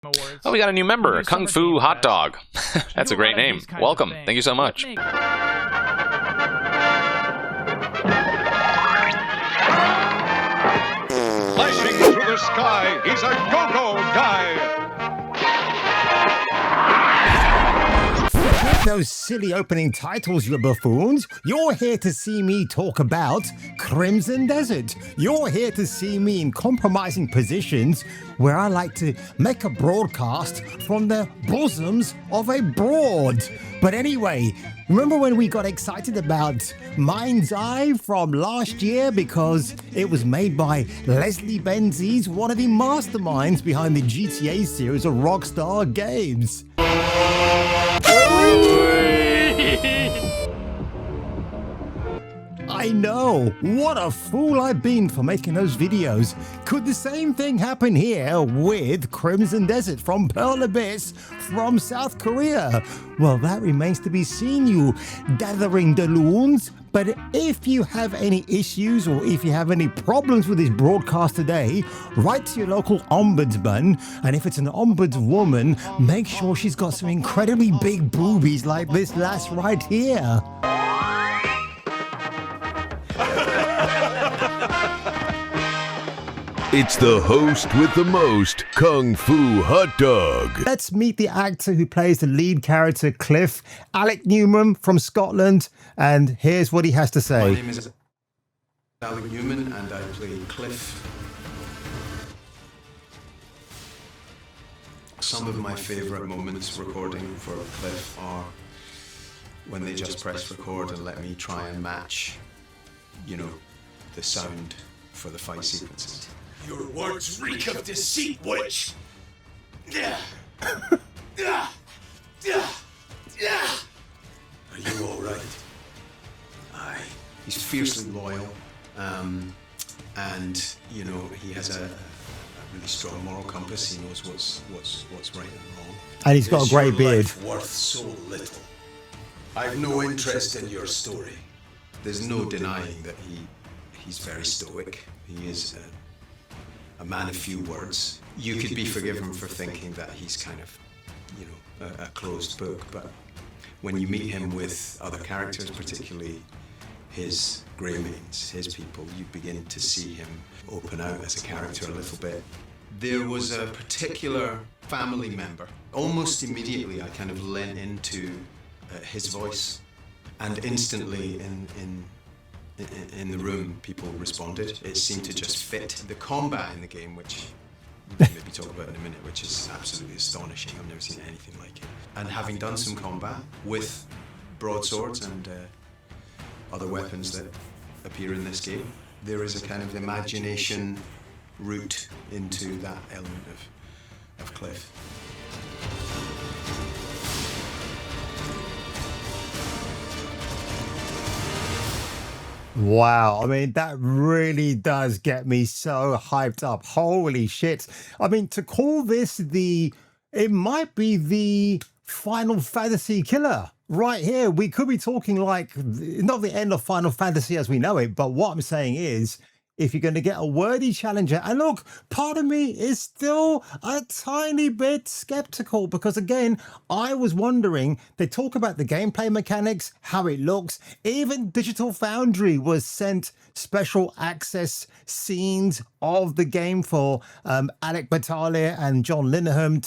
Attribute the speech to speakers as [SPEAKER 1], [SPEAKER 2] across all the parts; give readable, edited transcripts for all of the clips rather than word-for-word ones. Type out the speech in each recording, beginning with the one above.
[SPEAKER 1] Awards.
[SPEAKER 2] Oh, we got a new member,
[SPEAKER 1] We'll do
[SPEAKER 2] Kung
[SPEAKER 1] summer
[SPEAKER 2] Fu
[SPEAKER 1] game
[SPEAKER 2] Hot
[SPEAKER 1] fest.
[SPEAKER 2] Dog. That's
[SPEAKER 1] Do
[SPEAKER 2] a great
[SPEAKER 1] lot of
[SPEAKER 2] name.
[SPEAKER 1] these kinds of
[SPEAKER 2] Welcome.
[SPEAKER 1] things.
[SPEAKER 2] Thank you so much.
[SPEAKER 1] But
[SPEAKER 3] Flashing through the sky, he's a go-go guy.
[SPEAKER 4] Forget those silly opening titles, you buffoons. You're here to see me talk about Crimson Desert. You're here to see me in compromising positions where I like to make a broadcast from the bosoms of a broad. But anyway, remember when we got excited about Mind's Eye from last year because it was made by Leslie Benzies, one of the masterminds behind the GTA series of Rockstar Games? I know, what a fool I've been for making those videos. Could the same thing happen here with Crimson Desert from Pearl Abyss from South Korea? Well, that remains to be seen, you gathering Daloons. But if you have any issues or if you have any problems with this broadcast today, write to your local ombudsman. And if it's an ombudswoman, make sure she's got some incredibly big boobies like this lass right here.
[SPEAKER 5] It's the host with the most, Kung Fu Hot Dog.
[SPEAKER 4] Let's meet the actor who plays the lead character, Cliff, Alec Newman from Scotland, and here's what he has to
[SPEAKER 6] My
[SPEAKER 4] say.
[SPEAKER 6] name is Alec Newman and I play Cliff. Some of my favourite moments recording for Cliff are when they just press record and let me try and match, you know, the sound for the fight sequences.
[SPEAKER 7] Your words reek of deceit, witch! Are you alright?
[SPEAKER 6] Aye. He's fiercely loyal, and you know he has a really strong moral compass. He knows what's right and wrong.
[SPEAKER 4] And he's got a
[SPEAKER 7] Is
[SPEAKER 4] great
[SPEAKER 7] your
[SPEAKER 4] beard.
[SPEAKER 7] life worth so little? I've no interest in your story.
[SPEAKER 6] There's no denying that he's very stoic. He is a man of few words. You could be forgiven for thinking that he's kind of, you know, a closed book, but when you meet him with other characters, particularly his Greymanes, his people, you begin to see him open out as a character a little bit. There was a particular family member. Almost immediately I kind of lent into his voice, and instantly in the room people responded. It seemed to just fit. The combat in the game, which we can maybe talk about in a minute, which is absolutely astonishing. I've never seen anything like it. And having done some combat with broadswords and other weapons that appear in this game, there is a kind of imagination route into that element of Cliff.
[SPEAKER 4] Wow, I mean, that really does get me so hyped up. Holy shit. I mean, to call this it might be the Final Fantasy killer right here. We could be talking like, not the end of Final Fantasy as we know it, but what I'm saying is, if you're going to get a worthy challenger, and look, part of me is still a tiny bit skeptical because, again, I was wondering, they talk about the gameplay mechanics, how it looks. Even Digital Foundry was sent special access scenes of the game for Alec Batalha and John Linehan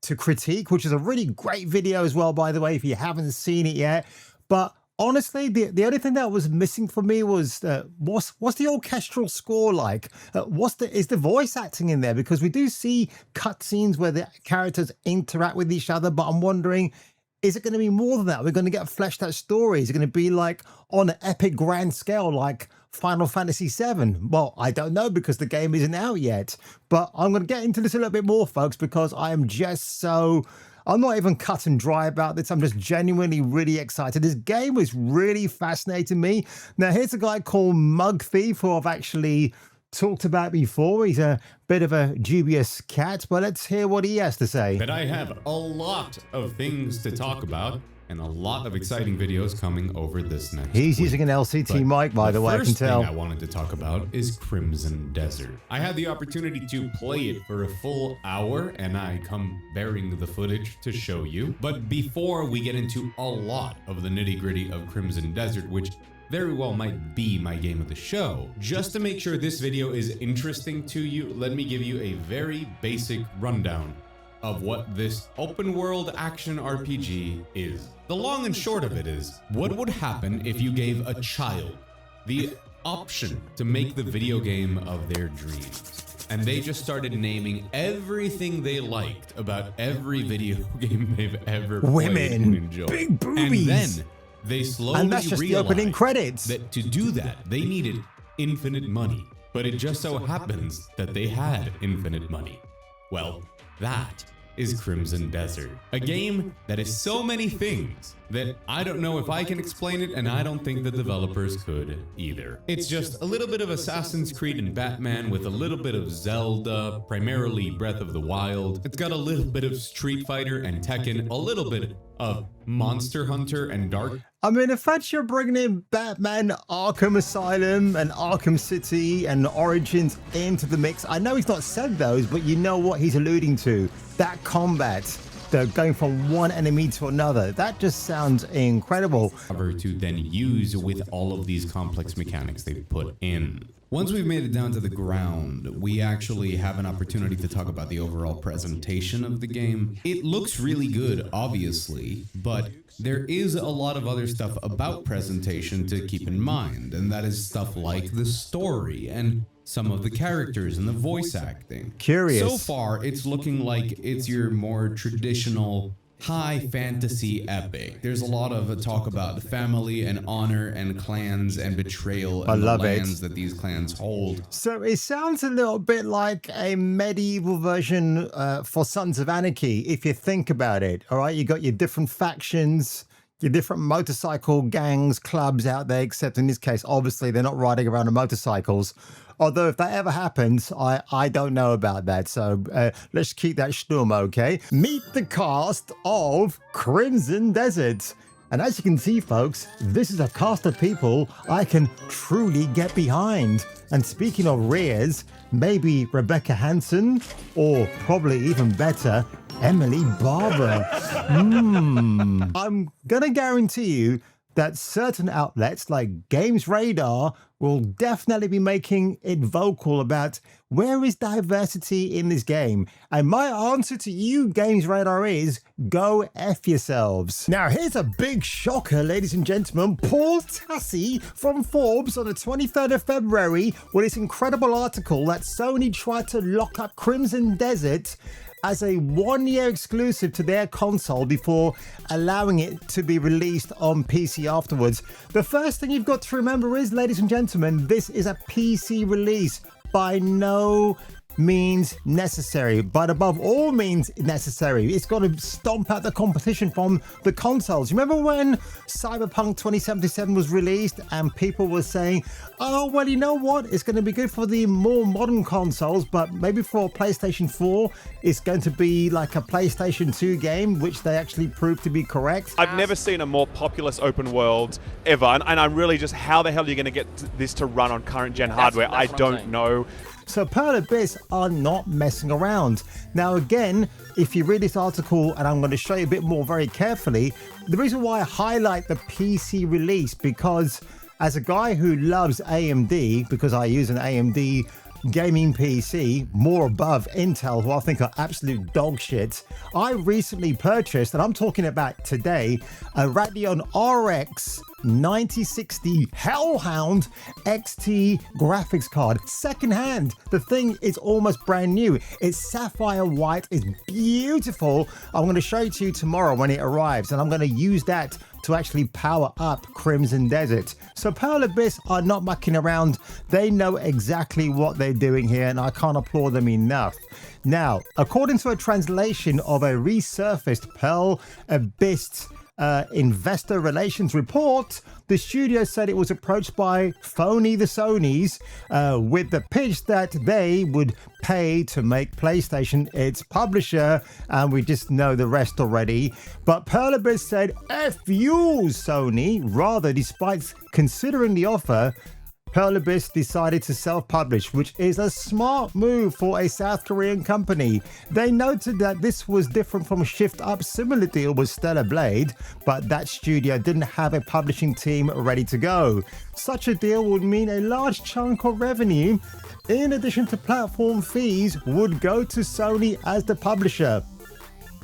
[SPEAKER 4] to critique, which is a really great video as well, by the way, if you haven't seen it yet. But honestly, the only thing that was missing for me was what's the orchestral score like? Is the voice acting in there? Because we do see cutscenes where the characters interact with each other, but I'm wondering, is it going to be more than that? We're going to get fleshed out stories. Is it going to be like on an epic grand scale, like Final Fantasy VII? Well, I don't know because the game isn't out yet. But I'm going to get into this a little bit more, folks, because I am just I'm not even cut and dry about this. I'm just genuinely really excited. This game was really fascinating me. Now, here's a guy called Mug Thief, who I've actually talked about before. He's a bit of a dubious cat, but let's hear what he has to say.
[SPEAKER 8] That I have a lot of things to talk about,
[SPEAKER 1] and a lot of exciting videos coming over this next
[SPEAKER 4] He's
[SPEAKER 1] week.
[SPEAKER 4] using an LCT
[SPEAKER 1] But
[SPEAKER 4] mic, by the way, I can
[SPEAKER 1] first
[SPEAKER 4] tell.
[SPEAKER 1] thing I wanted to talk about is Crimson Desert. I had the opportunity to play it for a full hour, and I come bearing the footage to show you. But before we get into a lot of the nitty-gritty of Crimson Desert, which very well might be my game of the show, just to make sure this video is interesting to you, let me give you a very basic rundown of what this open world action RPG is. The long and short of it is, what would happen if you gave a child the option to make the video game of their dreams, and they just started naming everything they liked about every video game they've ever played and
[SPEAKER 4] Women,
[SPEAKER 1] enjoyed.
[SPEAKER 4] big boobies.
[SPEAKER 1] And then they slowly
[SPEAKER 4] And that's just the
[SPEAKER 1] realized
[SPEAKER 4] opening credits.
[SPEAKER 1] that to do that, they needed infinite money. But it just so happens that they had infinite money. Well, that is Crimson Desert, a game that is so many things that I don't know if I can explain it, and I don't think the developers could either. It's just a little bit of Assassin's Creed and Batman with a little bit of Zelda, primarily Breath of the Wild. It's got a little bit of Street Fighter and Tekken, a little bit of Monster Hunter and Dark.
[SPEAKER 4] I mean, the fact you're bringing in Batman, Arkham Asylum, and Arkham City, and Origins into the mix, I know he's not said those, but you know what he's alluding to. That combat, the going from one enemy to another, that just sounds incredible.
[SPEAKER 1] To then use with all of these complex mechanics they've put in. Once we've made it down to the ground, we actually have an opportunity to talk about the overall presentation of the game. It looks really good, obviously, but there is a lot of other stuff about presentation to keep in mind, and that is stuff like the story and some of the characters and the voice acting.
[SPEAKER 4] Curious.
[SPEAKER 1] So far, it's looking like it's your more traditional high fantasy epic. There's a lot of talk about family and honor and clans and betrayal and the lands that these clans hold.
[SPEAKER 4] So it sounds a little bit like a medieval version for Sons of Anarchy, if you think about it. All right, you got your different factions, your different motorcycle gangs, clubs out there, except in this case, obviously, they're not riding around on motorcycles. Although if that ever happens, I don't know about that. So let's keep that stum, okay? Meet the cast of Crimson Desert. And as you can see, folks, this is a cast of people I can truly get behind. And speaking of rears, maybe Rebecca Hanson, or probably even better, Emily Barber. I'm gonna guarantee you that certain outlets like Games Radar will definitely be making it vocal about where is diversity in this game. And my answer to you, Games Radar, is go F yourselves. Now, here's a big shocker, ladies and gentlemen. Paul Tassi from Forbes on the 23rd of February with this incredible article that Sony tried to lock up Crimson Desert as a one-year exclusive to their console before allowing it to be released on PC afterwards. The first thing you've got to remember is, ladies and gentlemen, this is a PC release, by no means necessary, but above all means necessary. It's got to stomp out the competition from the consoles. Remember when Cyberpunk 2077 was released and people were saying, oh, well, you know what? It's going to be good for the more modern consoles, but maybe for PlayStation 4, it's going to be like a PlayStation 2 game, which they actually proved to be correct.
[SPEAKER 2] I've never seen a more populous open world ever, and I'm really just, how the hell are you going to get this to run on current gen hardware? I don't know.
[SPEAKER 4] So Pearl Abyss are not messing around. Now again, if you read this article, and I'm going to show you a bit more very carefully, the reason why I highlight the PC release, because as a guy who loves AMD, because I use an AMD gaming PC, more above Intel, who I think are absolute dog shit, I recently purchased, and I'm talking about today, a Radeon RX 9060 Hellhound XT graphics card, secondhand. The thing is almost brand new. It's sapphire white, it's beautiful. I'm going to show it to you tomorrow when it arrives, and I'm going to use that to actually power up Crimson Desert. So Pearl Abyss are not mucking around. They know exactly what they're doing here, and I can't applaud them enough. Now, according to a translation of a resurfaced Pearl Abyss investor relations report, the studio said it was approached by Phony the Sonys with the pitch that they would pay to make PlayStation its publisher, and we just know the rest already. But Pearl Abyss said, F you, Sony. Rather, despite considering the offer, Pearl Abyss decided to self-publish, which is a smart move for a South Korean company. They noted that this was different from a Shift Up's similar deal with Stellar Blade, but that studio didn't have a publishing team ready to go. Such a deal would mean a large chunk of revenue, in addition to platform fees, would go to Sony as the publisher,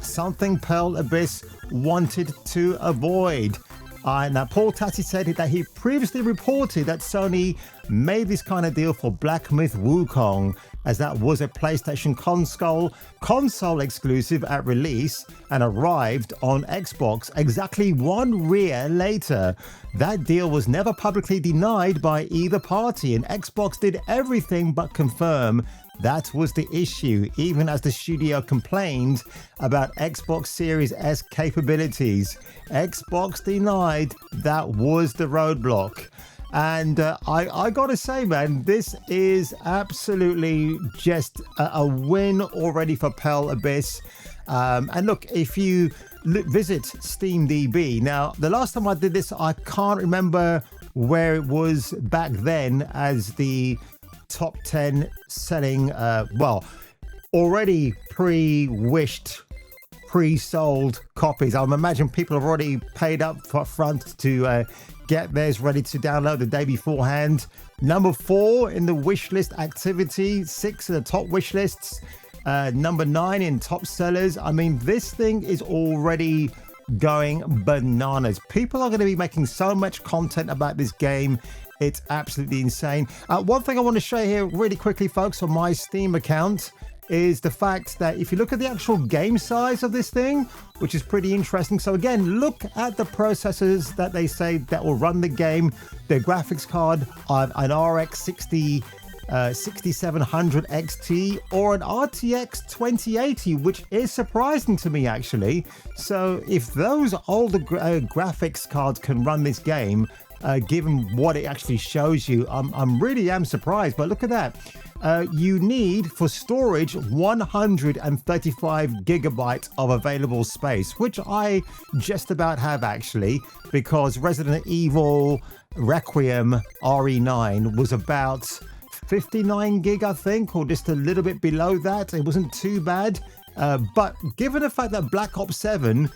[SPEAKER 4] something Pearl Abyss wanted to avoid. Now, Paul Tassi said that he previously reported that Sony made this kind of deal for Black Myth Wukong, as that was a PlayStation console exclusive at release and arrived on Xbox exactly 1 year later. That deal was never publicly denied by either party, and Xbox did everything but confirm that was the issue, even as the studio complained about Xbox Series S capabilities. Xbox denied that was the roadblock. And I gotta say, man, this is absolutely just a win already for Pearl Abyss. And look, if you visit SteamDB, now the last time I did this, I can't remember where it was back then as the top 10 selling, already pre-wished, pre-sold copies. I imagine people have already paid up front to get theirs ready to download the day beforehand. Number 4 in the wish list activity, 6 in the top wish lists, number 9 in top sellers. I mean, this thing is already going bananas. People are going to be making so much content about this game. It's absolutely insane. One thing I want to show you here really quickly, folks, on my Steam account is the fact that if you look at the actual game size of this thing, which is pretty interesting. So again, look at the processors that they say that will run the game. The graphics card, an RX 6700 XT or an RTX 2080, which is surprising to me actually. So if those older graphics cards can run this game, given what it actually shows you, I'm really surprised. But look at that. You need for storage 135 gigabytes of available space, which I just about have actually, because Resident Evil Requiem RE9 was about 59 gig, I think, or just a little bit below that. It wasn't too bad. But given the fact that Black Ops 7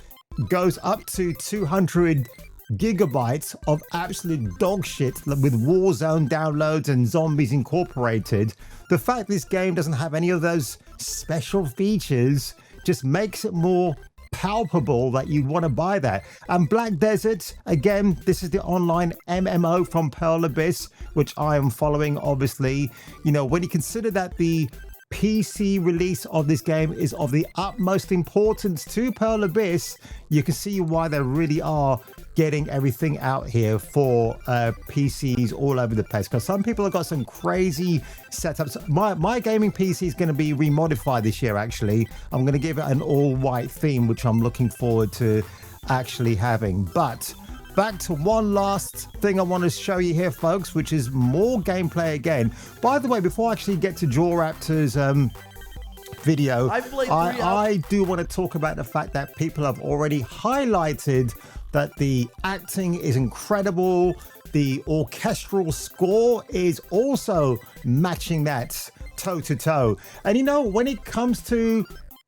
[SPEAKER 4] goes up to 200 gigabytes of absolute dog shit with Warzone downloads and zombies incorporated, the fact this game doesn't have any of those special features just makes it more palpable that you want to buy that. And Black Desert, again, this is the online MMO from Pearl Abyss, which I am following, obviously. You know, when you consider that the PC release of this game is of the utmost importance to Pearl Abyss, you can see why they really are getting everything out here for PCs all over the place, because some people have got some crazy setups. My gaming PC is going to be remodified this year actually. I'm going to give it an all white theme, which I'm looking forward to actually having. But back to one last thing I want to show you here, folks, which is more gameplay again. By the way, before I actually get to JawRaptor's video, I do want to talk about the fact that people have already highlighted that the acting is incredible. The orchestral score is also matching that toe to toe. And you know, when it comes to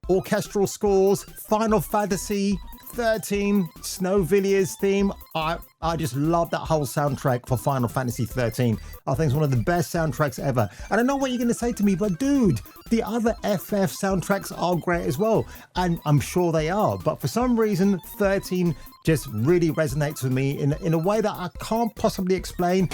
[SPEAKER 4] orchestral scores, Final Fantasy 13, Snowvilliers theme, I just love that whole soundtrack for Final Fantasy 13. I think it's one of the best soundtracks ever. And I know what you're going to say to me, but dude, the other FF soundtracks are great as well. And I'm sure they are. But for some reason, 13 just really resonates with me in a way that I can't possibly explain.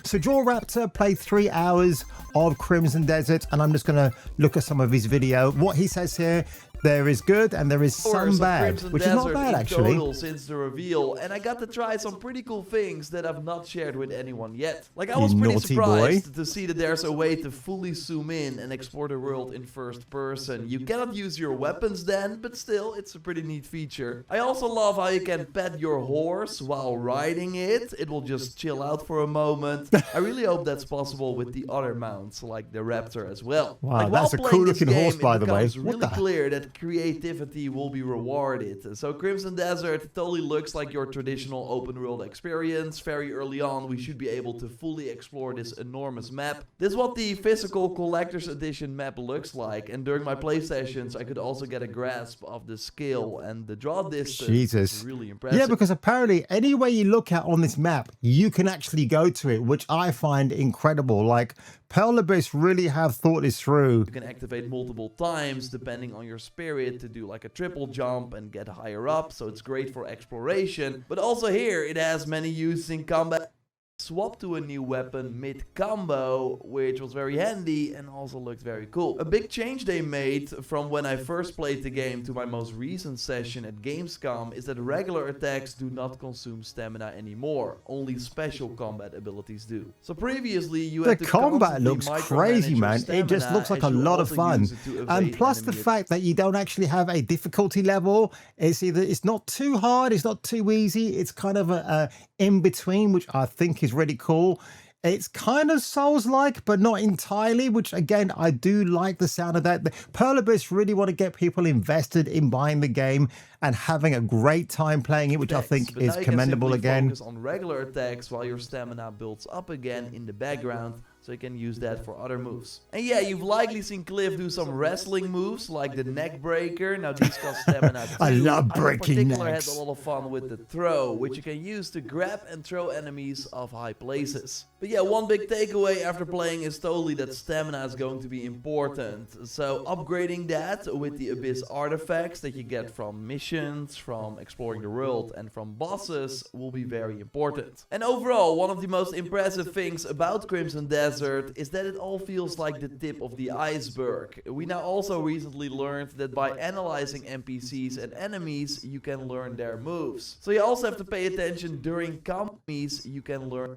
[SPEAKER 4] So JawRaptor played 3 hours of Crimson Desert, and I'm just going to look at some of his video. What he says here, There is good and there is
[SPEAKER 8] Hours
[SPEAKER 4] some
[SPEAKER 8] of
[SPEAKER 4] bad,
[SPEAKER 8] Crimson
[SPEAKER 4] which is not
[SPEAKER 8] Desert
[SPEAKER 4] bad
[SPEAKER 8] in
[SPEAKER 4] actually.
[SPEAKER 8] total since the reveal, and I got to try some pretty cool things that I've not shared with anyone yet. Like, I was
[SPEAKER 4] You
[SPEAKER 8] pretty
[SPEAKER 4] naughty
[SPEAKER 8] surprised to see that there's a way to fully zoom in and explore the world in first person. You cannot use your weapons then, but still, it's a pretty neat feature. I also love how you can pet your horse while riding it. It will just chill out for a moment. I really hope that's possible with the other mounts, like the Raptor as well.
[SPEAKER 4] Wow,
[SPEAKER 8] Like,
[SPEAKER 4] that's a
[SPEAKER 8] while
[SPEAKER 4] cool
[SPEAKER 8] playing this
[SPEAKER 4] looking horse,
[SPEAKER 8] game,
[SPEAKER 4] by
[SPEAKER 8] it
[SPEAKER 4] the way.
[SPEAKER 8] becomes
[SPEAKER 4] What
[SPEAKER 8] really
[SPEAKER 4] the-
[SPEAKER 8] clear that creativity will be rewarded. So Crimson Desert totally looks like your traditional open world experience. Very early on, we should be able to fully explore this enormous map. This is what the physical collector's edition map looks like, and during my play sessions, I could also get a grasp of the scale and the draw distance.
[SPEAKER 4] Jesus.
[SPEAKER 8] Is really impressive.
[SPEAKER 4] Yeah, because apparently any way you look at on this map, you can actually go to it, which I find incredible. Like, Pearl Abyss really have thought this through.
[SPEAKER 8] You can activate multiple times depending on your spirit to do like a triple jump and get higher up, so it's great for exploration. But also here it has many uses in combat. Swap to a new weapon mid-combo, which was very handy and also looked very cool. A big change they made from when I first played the game to my most recent session at Gamescom is that regular attacks do not consume stamina anymore. Only special combat abilities do. So previously you
[SPEAKER 4] The
[SPEAKER 8] had to
[SPEAKER 4] combat
[SPEAKER 8] constantly
[SPEAKER 4] looks
[SPEAKER 8] micromanage
[SPEAKER 4] crazy,
[SPEAKER 8] your
[SPEAKER 4] man. It just
[SPEAKER 8] stamina
[SPEAKER 4] looks like
[SPEAKER 8] as
[SPEAKER 4] a
[SPEAKER 8] you
[SPEAKER 4] lot of
[SPEAKER 8] also
[SPEAKER 4] fun.
[SPEAKER 8] use it to
[SPEAKER 4] And
[SPEAKER 8] evade
[SPEAKER 4] plus the
[SPEAKER 8] enemy
[SPEAKER 4] fact that you don't actually have a difficulty level. It's not too hard, it's not too easy. It's kind of a in between, which I think is really cool. It's kind of Souls-like, but not entirely, which again, I do like the sound of that. The Pearl Abyss really want to get people invested in buying the game and having a great time playing it, which I think
[SPEAKER 8] But
[SPEAKER 4] is
[SPEAKER 8] now you can
[SPEAKER 4] commendable
[SPEAKER 8] simply
[SPEAKER 4] again.
[SPEAKER 8] focus on regular attacks while your stamina builds up again in the background, so you can use that for other moves. And yeah, you've likely seen Cliff do some wrestling moves like the neck breaker. Now these cost stamina too.
[SPEAKER 4] I love breaking
[SPEAKER 8] in particular
[SPEAKER 4] necks.
[SPEAKER 8] had a lot of fun with the throw, which you can use to grab and throw enemies off high places. But yeah, one big takeaway after playing is totally that stamina is going to be important. So upgrading that with the Abyss artifacts that you get from missions, from exploring the world, and from bosses will be very important. And overall, one of the most impressive things about Crimson Desert is that it all feels like the tip of the iceberg. We now also recently learned that by analyzing NPCs and enemies, you can learn their moves. So you also have to pay attention during combat, you can learn.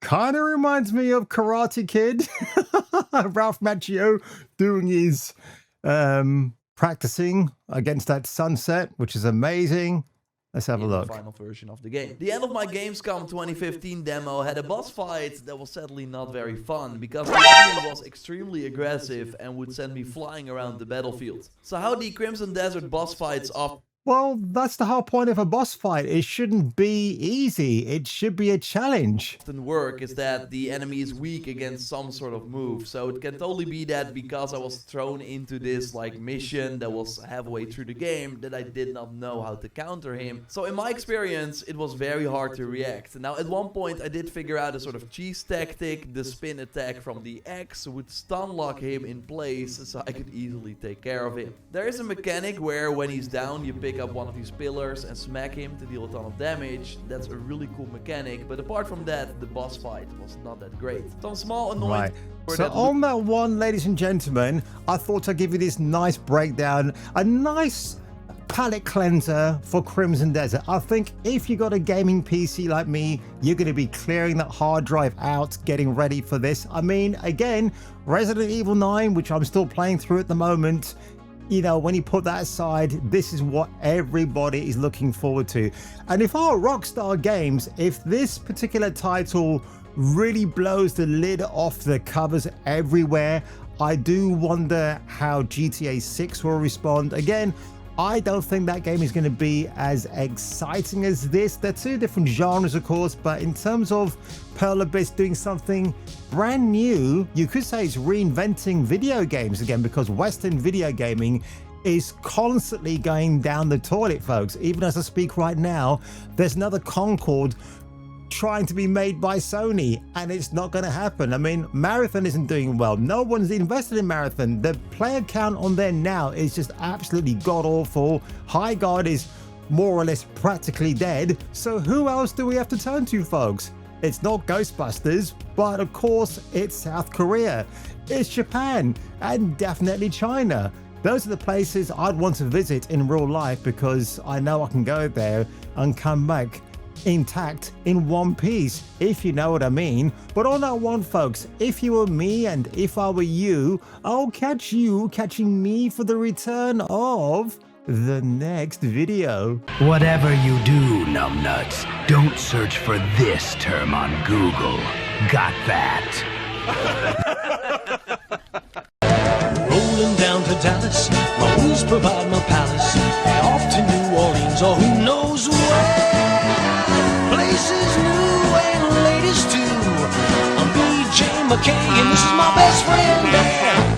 [SPEAKER 4] Kind of reminds me of Karate Kid. Ralph Macchio doing his practicing against that sunset, which is amazing. Let's have a
[SPEAKER 8] in
[SPEAKER 4] look.
[SPEAKER 8] the final version of the game. The end of my Gamescom 2015 demo had a boss fight that was sadly not very fun because the enemy was extremely aggressive and would send me flying around the battlefield. So how the Crimson Desert boss fights often
[SPEAKER 4] Well, that's the whole point of a boss fight. It shouldn't be easy. It should be a challenge.
[SPEAKER 8] work is that the enemy is weak against some sort of move. So it can totally be that because I was thrown into this like mission that was halfway through the game that I did not know how to counter him. So in my experience, it was very hard to react. Now at one point I did figure out a sort of cheese tactic. The spin attack from the X would stun lock him in place so I could easily take care of him. There is a mechanic where when he's down you pick up one of these pillars and smack him to deal a ton of damage. That's a really cool mechanic, but apart from that, the boss fight was not that great. Some small annoying
[SPEAKER 4] Right. So on that one, ladies and gentlemen, I thought I'd give you this nice breakdown, a nice palate cleanser for Crimson Desert. I think if you got a gaming PC like me, you're going to be clearing that hard drive out, getting ready for this. I mean, again, Resident Evil 9, which I'm still playing through at the moment, you know, when you put that aside, this is what everybody is looking forward to. And if our Rockstar Games, if this particular title really blows the lid off the covers everywhere, I do wonder how GTA 6 will respond. Again, I don't think that game is going to be as exciting as this. They're two different genres, of course, but in terms of Pearl Abyss doing something brand new, you could say it's reinventing video games again, because Western video gaming is constantly going down the toilet, folks. Even as I speak right now, there's another Concord trying to be made by Sony, and it's not going to happen. I mean, Marathon isn't doing well. No one's invested in Marathon. The player count on there now is just absolutely god awful. High Guard is more or less practically dead. So who else do we have to turn to, folks? It's not Ghostbusters, but of course it's South Korea, it's Japan, and definitely China. Those are the places I'd want to visit in real life because I know I can go there and come back intact in one piece, if you know what I mean. But on that one, folks, if you were me and if I were you, I'll catch you catching me for the return of the next video.
[SPEAKER 9] Whatever you do, numbnuts, don't search for this term on Google. Got that?
[SPEAKER 10] Rolling down to Dallas, my blues provide my palace. Off to New Orleans or who knows where. Places new and ladies too. I'm BJ McKay and this is my best friend Dan.